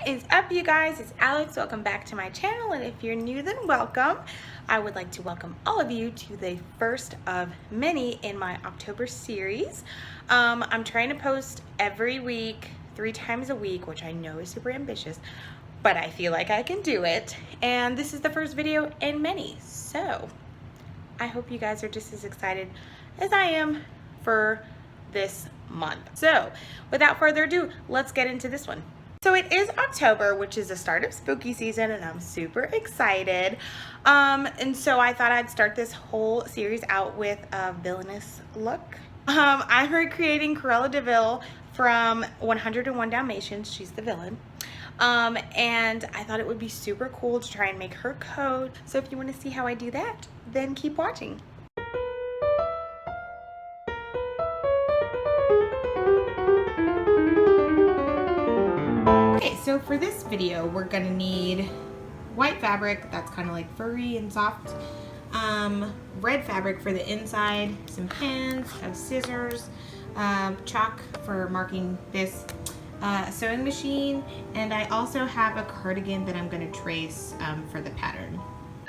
What is up, you guys? It's Alex. Welcome back to my channel, and if you're new, then welcome. I would like to welcome all of you to the first of many in my October series. I'm trying to post every week, 3 times a week, which I know is super ambitious, but I feel like I can do it. And this is the first video in many, so I hope you guys are just as excited as I am for this month. So without further ado, let's get into this one. So it is October, which is the start of spooky season, and I'm super excited. And so I thought I'd start this whole series out with a villainous look. I'm recreating Cruella DeVil from 101 Dalmatians. She's the villain. And I thought it would be super cool to try and make her coat. So if you want to see how I do that, then keep watching. Okay, so for this video, we're gonna need white fabric that's kind of like furry and soft, red fabric for the inside, some pins, scissors, chalk for marking this, sewing machine, and I also have a cardigan that I'm gonna trace for the pattern.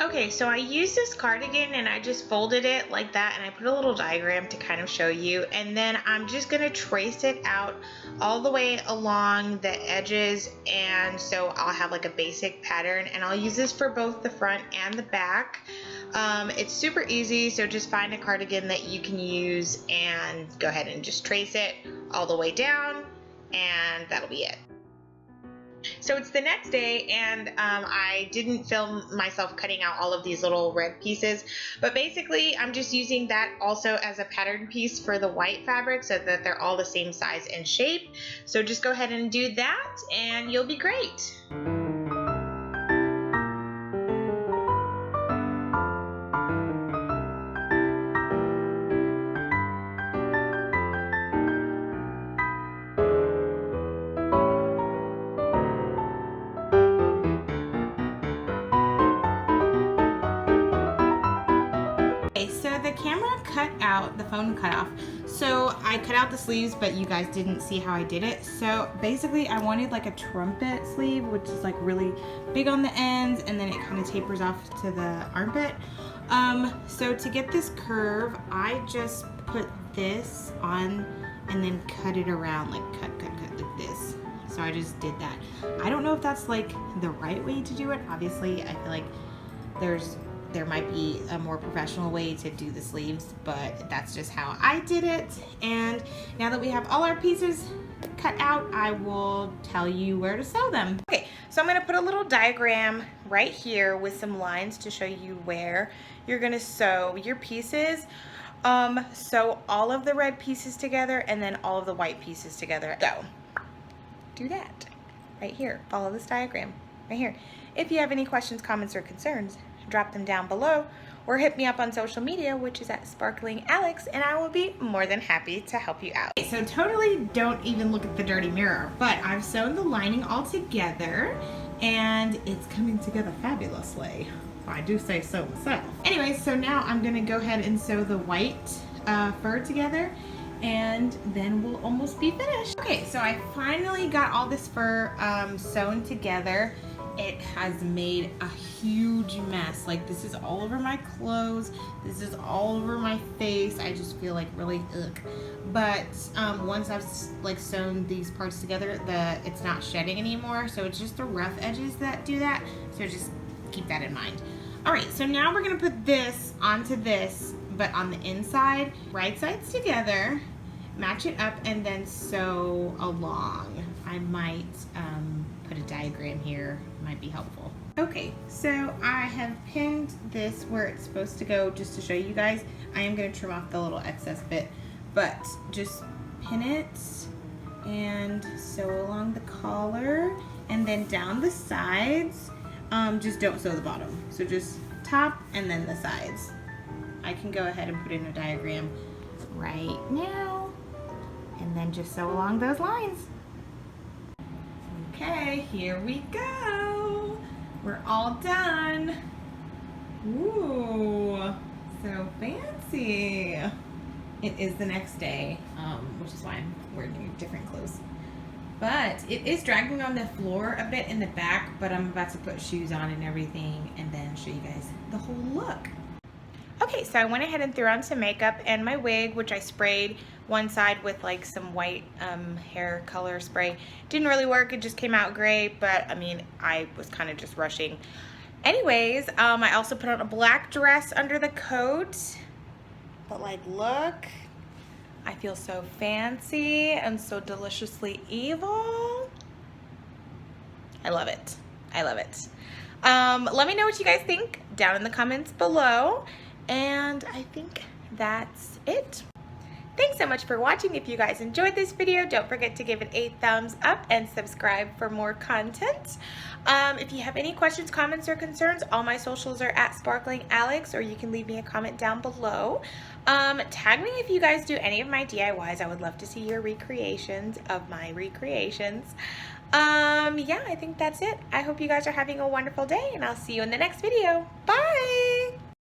Okay, so I used this cardigan and I just folded it like that, and I put a little diagram to kind of show you, and then I'm just gonna trace it out all the way along the edges, and so I'll have like a basic pattern, and I'll use this for both the front and the back. It's super easy, so just find a cardigan that you can use and go ahead and just trace it all the way down, and that'll be it. So it's the next day, and I didn't film myself cutting out all of these little red pieces, but basically I'm just using that also as a pattern piece for the white fabric so that they're all the same size and shape. So just go ahead and do that and you'll be great. So the camera cut out, the phone cut off, so I cut out the sleeves, but you guys didn't see how I did it. So basically I wanted like a trumpet sleeve, which is like really big on the ends, and then it kind of tapers off to the armpit. So to get this curve, I just put this on and then cut it around, like cut like this. So I just did that. I don't know if that's like the right way to do it. Obviously I feel like there might be a more professional way to do the sleeves, but that's just how I did it. And now that we have all our pieces cut out, I will tell you where to sew them. Okay, so I'm gonna put a little diagram right here with some lines to show you where you're gonna sew your pieces. Sew all of the red pieces together and then all of the white pieces together. So do that right here. Follow this diagram right here. If you have any questions, comments, or concerns, drop them down below or hit me up on social media, which is at Sparkling Alex, and I will be more than happy to help you out. Okay, so totally don't even look at the dirty mirror, but I've sewn the lining all together and it's coming together fabulously. I do say so myself. Anyway, so now I'm gonna go ahead and sew the white fur together, and then we'll almost be finished. Okay, so I finally got all this fur sewn together. It has made a huge mess. Like, this is all over my clothes. This is all over my face. I just feel like really ugh. But once I've like sewn these parts together, it's not shedding anymore. So it's just the rough edges that do that. So just keep that in mind. All right, so now we're gonna put this onto this, but on the inside, right sides together, match it up, and then sew along. I might put a diagram here, might be helpful. Okay, so I have pinned this where it's supposed to go just to show you guys. I am going to trim off the little excess bit, but just pin it and sew along the collar and then down the sides. Just don't sew the bottom, so just top and then the sides. I can go ahead and put in a diagram right now and then just sew along those lines. Okay, here we go. We're all done. Ooh, so fancy. It is the next day, which is why I'm wearing different clothes. but it is dragging on the floor a bit in the back, but I'm about to put shoes on and everything and then show you guys the whole look. Okay, so I went ahead and threw on some makeup and my wig, which I sprayed one side with like some white hair color spray. Didn't really work, it just came out gray, but I mean, I was kind of just rushing. Anyways, I also put on a black dress under the coat, but like, look, I feel so fancy and so deliciously evil. I love it. I love it. Let me know what you guys think down in the comments below. And I think that's it. Thanks so much for watching. If you guys enjoyed this video, don't forget to give it a thumbs up and subscribe for more content. If you have any questions, comments, or concerns, all my socials are at Sparkling Alex, or you can leave me a comment down below. Tag me if you guys do any of my DIYs. I would love to see your recreations of my recreations. Yeah, I think that's it. I hope you guys are having a wonderful day, and I'll see you in the next video. Bye!